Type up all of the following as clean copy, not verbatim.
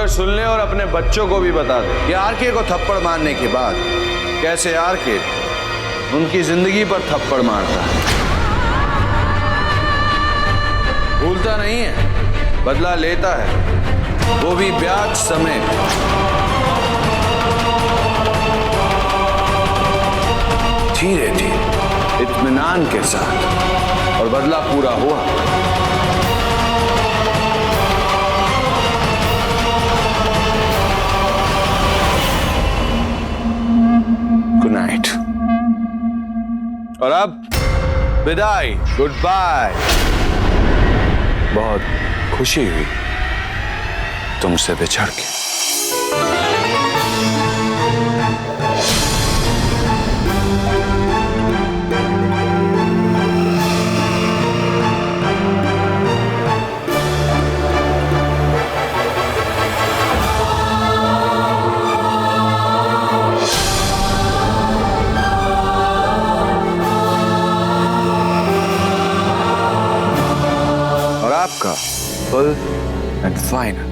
खोलकर सुन ले और अपने बच्चों को भी बता दे कि आरके को थप्पड़ मारने के बाद कैसे आरके उनकी जिंदगी पर थप्पड़ मारता है। भूलता नहीं है, बदला लेता है, वो भी ब्याज समेत। धीरे धीरे, इत्मीनान के साथ, और बदला पूरा हुआ। Good night. और अब विदाई, गुड बाय। बहुत खुशी हुई तुमसे बिछड़ के। आपका full and final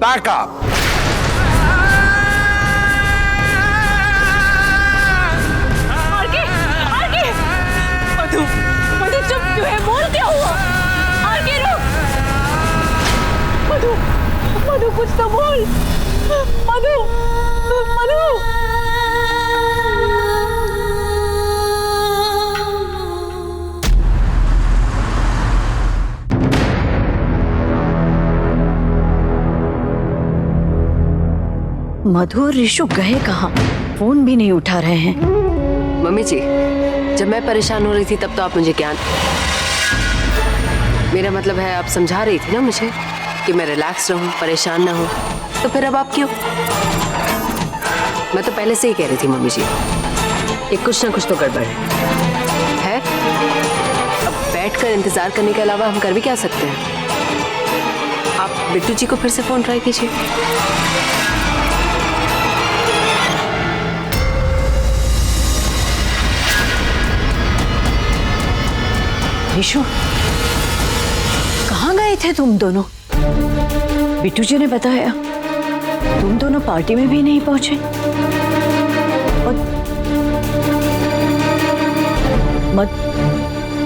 backup. RK, RK, Madhu, Madhu चुप क्यों है? बोल क्या हुआ? आरके रुक। मधु, मधु कुछ तो बोल। मधु, मधु। मधु और ऋषु गए कहाँ? फोन भी नहीं उठा रहे हैं। मम्मी जी, जब मैं परेशान हो रही थी तब तो आप मुझे ज्ञान, मेरा मतलब है आप समझा रही थी ना मुझे कि मैं रिलैक्स रहूं, परेशान ना हो, तो फिर अब आप क्यों? मैं तो पहले से ही कह रही थी मम्मी जी, ये कुछ ना कुछ तो गड़बड़ है। अब बैठकर इंतजार करने के अलावा हम कर भी क्या सकते हैं? आप बिट्टू जी को फिर से फोन ट्राई कीजिए। ऋषु, कहाँ गए थे तुम दोनों? बिट्टू जी ने बताया तुम दोनों पार्टी में भी नहीं पहुंचे। और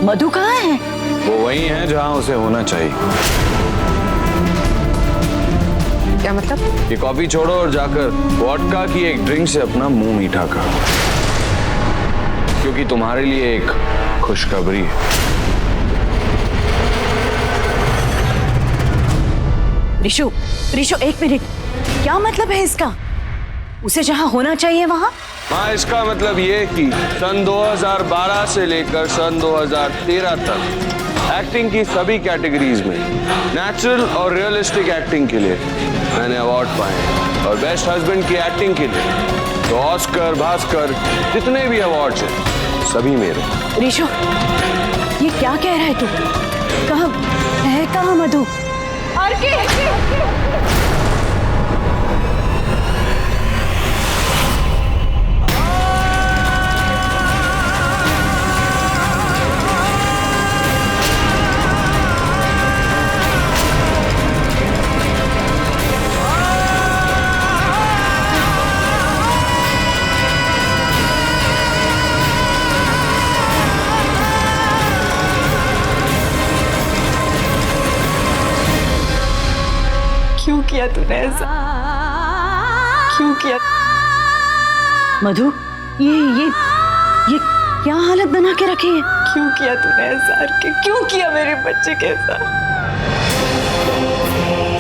मधु कहाँ है? वो वही है जहां उसे होना चाहिए। क्या मतलब? ये कॉफी छोड़ो और जाकर वोडका की एक ड्रिंक से अपना मुंह मीठा करो, क्योंकि तुम्हारे लिए एक खुशखबरी है। ऋषु, ऋषु एक मिनट, क्या मतलब है इसका? उसे जहां होना चाहिए वहां? हाँ, इसका मतलब ये कि सन 2012 से लेकर सन 2013 तक एक्टिंग की सभी कैटेगरीज में नेचुरल और रियलिस्टिक एक्टिंग के लिए मैंने अवार्ड पाए, और बेस्ट हस्बैंड की एक्टिंग के लिए तो ऑस्कर, भास्कर, जितने भी अवार्ड्स हैं सभी मेरे। ऋषु, ये क्या कह रहा है तू? कहाँ है, कहाँ मधु? आरके, क्यों किया तूने ऐसा? क्यों किया? मधु, ये क्या हालत बना के रखी है? क्यों किया तूने ऐसा? आरके, क्यों किया मेरे बच्चे के साथ?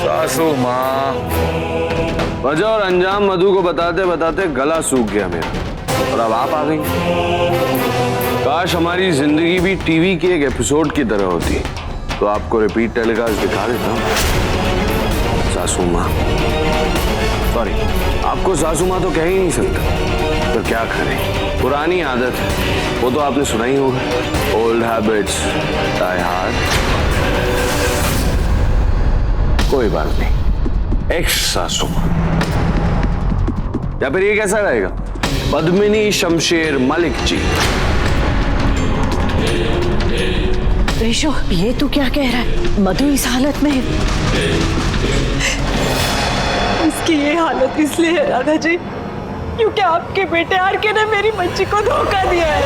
सासू माँ, वजह और अंजाम मधु को बताते बताते गला सूख गया मेरा, और अब आप आ गई। काश हमारी जिंदगी भी टीवी की एक एपिसोड की तरह होती, तो आपको रिपीट टेलीकास्ट दिखा देता हूँ। सासू माँ, सॉरी, आपको सासू माँ तो कह ही नहीं सकता, तो क्या करें, पुरानी आदत है, वो तो आपने सुना ही होगा, ओल्ड हैबिट्स डाई हार्ड। कोई बात नहीं, एक्स सासू माँ, या फिर ये कैसा रहेगा, पद्मिनी शमशेर मलिक जी। ऋषु, ये तू क्या कह रहा है? मधु इस हालत में है। इसकी ये हालत इसलिए है राधा जी क्योंकि आपके बेटे आरके ने मेरी बच्ची को धोखा दिया है।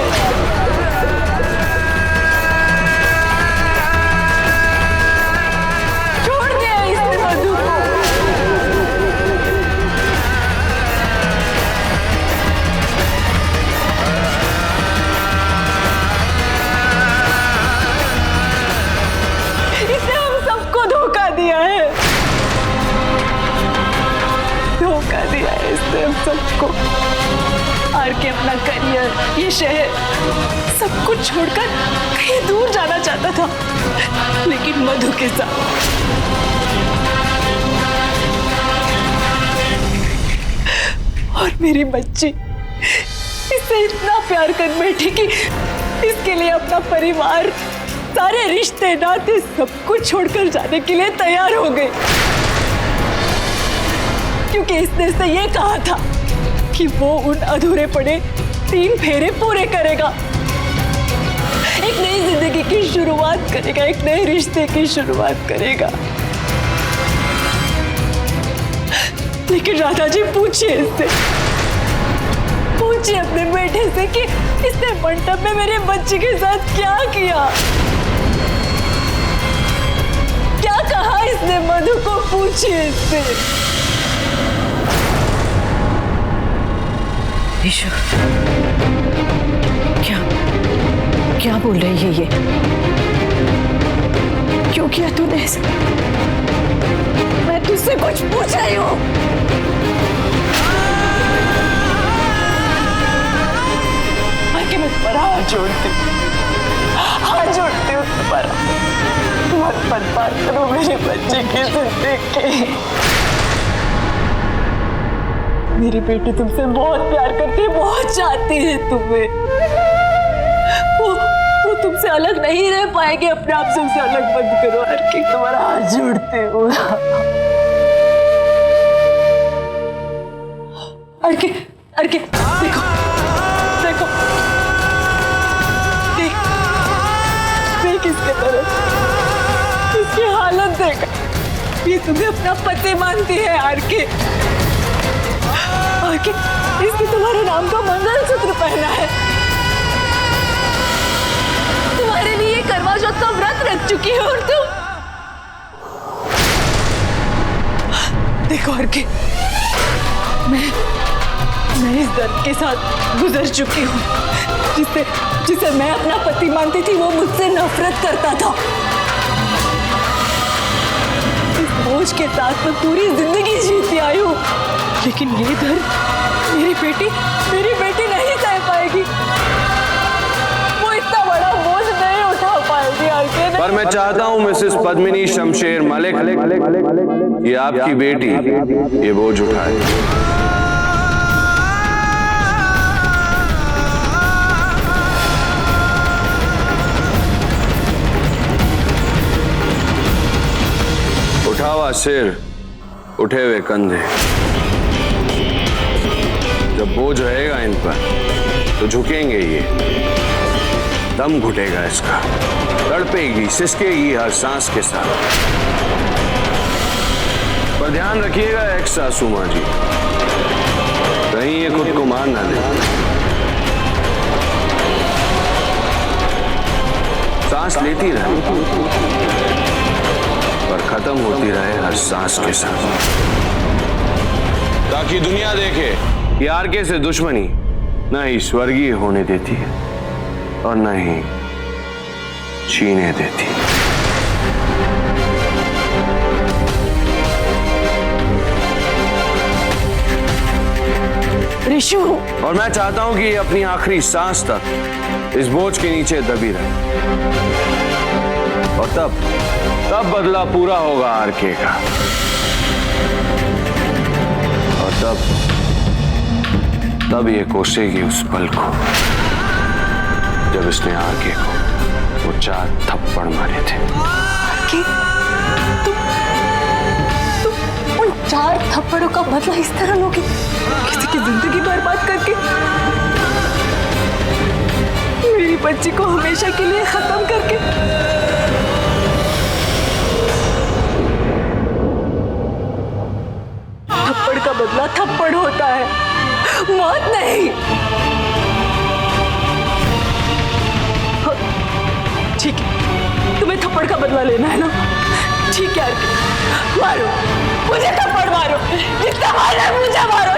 छोड़ दिया इसने मधु को। इसने हम सबको धोखा दिया है, धोखा दिया है इसने हम सबको। आरके अपना करियर, ये शहर, सब कुछ छोड़कर कहीं दूर जाना चाहता था, लेकिन मधु के साथ। और मेरी बच्ची इससे इतना प्यार कर बैठी कि इसके लिए अपना परिवार, सारे रिश्ते नाते सब कुछ छोड़कर जाने के लिए तैयार हो गई, क्योंकि इसने इससे ये कहा था कि वो उन अधूरे पड़े 3 फेरे पूरे करेगा, एक नई जिंदगी की शुरुआत करेगा, एक नए रिश्ते की शुरुआत करेगा। लेकिन राधा जी पूछिए इससे, पूछिए अपने बेटे से कि इसने मंडप में मेरे बच्चे के साथ क्या किया, क्या कहा इसने मधु को, पूछिए इससे। ईशु, क्या क्या बोल रही है ये? क्यों किया तूने ऐसा? मैं तुझसे कुछ पूछ रही हूँ। आगे मैं तुम्हारा हाथ जोड़ती हूँ, हाथ जोड़ती हूँ तुम्हारा, मत बर्बाद करो मेरे बच्चे की जिंदगी। मेरी बेटी तुमसे बहुत प्यार करती है, बहुत चाहती है तुम्हें। वो तुमसे अलग नहीं रह पाएगी, अपने आप से उसे अलग मत करो। आरके तुम्हारा हाथ जोड़ती हूँ। आरके, आरके देखो, देखो, देख, देख इसके तरफ, इसकी हालत देख। ये तुम्हें अपना पति मानती है आरके। आरके, इसने तुम्हारे नाम का मंगलसूत्र पहना है, तुम्हारे लिए करवा चौथ का व्रत रख चुकी है, और तुम देखो आरके, मैं इस दर्द के साथ गुजर चुकी हूँ, जिसे मैं अपना पति मानती थी, वो मुझसे नफरत करता था। इस बोझ के साथ मैं पूरी जिंदगी जीती आई हूँ, लेकिन ये दर्द मेरी बेटी नहीं सह पाएगी। वो इतना बड़ा बोझ नहीं उठा पाएगी आगे। पर मैं चाहता हूं मिसेस पद्मिनी शमशेर मलिक, ये आपकी बेटी ये बोझ उठाए। उठा हुआ सिर, उठे हुए कंधे, जब बोझ रहेगा इन पर तो झुकेंगे ये, दम घुटेगा इसका, तड़पेगी, सिसकेगी हर सांस के साथ। पर ध्यान रखिएगा एक्स सासू माँ जी, कहीं ये खुद को मार ना दे। सांस लेती रहे पर खत्म होती रहे हर सांस के साथ, ताकि दुनिया देखे कि आरके से दुश्मनी न ही स्वर्गीय होने देती है और न ही छीने देती। ऋषु, और मैं चाहता हूं कि ये अपनी आखिरी सांस तक इस बोझ के नीचे दबी रहे, और तब बदला पूरा होगा आरके का, और तब ये कोसेगी उस पल को जब इसने आरके को वो 4 थप्पड़ मारे थे। आरके, तुम उन 4 थप्पड़ों का बदला इस तरह लोगे, किसी की जिंदगी बर्बाद करके, मेरी बच्ची को हमेशा के लिए खत्म करके। थप्पड़ बदला थप्पड़ होता है, मौत नहीं। ठीक है, तुम्हें थप्पड़ का बदला लेना है ना? ठीक है, मारो मुझे, थप्पड़ मारो, जितना मारना है मुझे मारो,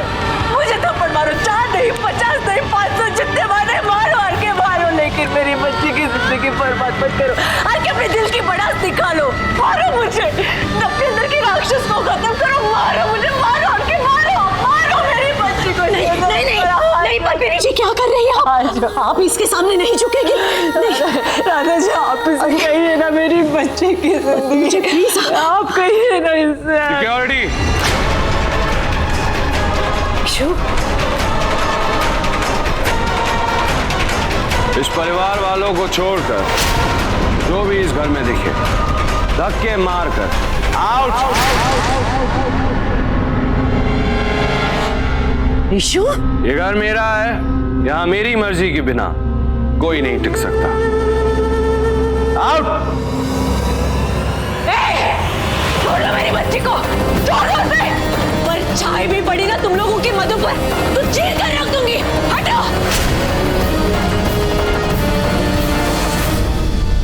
मुझे थप्पड़ मारो, 4 नहीं 50 नहीं 500 जितने मारे मारो, आर के मारो, लेकिन मेरी बच्ची की जिंदगी बर्बाद मत करो। आर के अपने दिल की भड़ास निकालो, मारो मुझे, अपने अंदर की राक्षस को खत्म करो, मारो मुझे, मारो आर के, मारो मारो मेरी बच्ची को। नहीं नहीं नहीं नहीं, पद्मिनी जी क्या कर रही है आप इसके सामने नहीं झुकेगी। राधा जी आप इसे कहिए ना, मेरी बच्ची की जिंदगी, प्लीज आप कहिए ना इससे। सिक्योरिटी, इस परिवार वालों को छोड़कर जो भी इस घर में दिखे धक्के मारकर आउट। ऋषु, ये घर मेरा है, यहाँ मेरी मर्जी के बिना कोई नहीं टिक सकता। आउट। छोड़ दो मेरी बच्ची को, छोड़ दो उसे। पर छाई भी पड़ी ना तुम लोगों की मधु पर तो चीर कर रख दूंगी, हटो।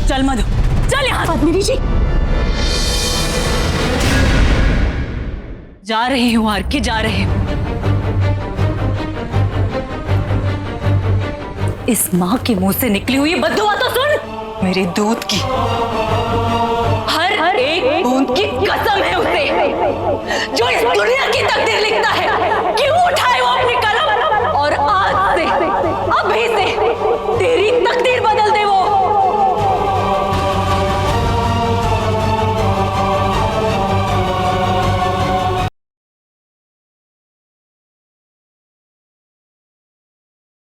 चल मधु, चल यहाँ। पद्मिनी जी जा रही हूँ, आर के जा रही हूँ। इस माँ के मुंह से निकली हुई बद्दुआ तो सुन, मेरे दूध की हर एक बूंद की कसम है उसे, जो इस दुनिया की तकदीर लिखता है। क्यों उठाए वो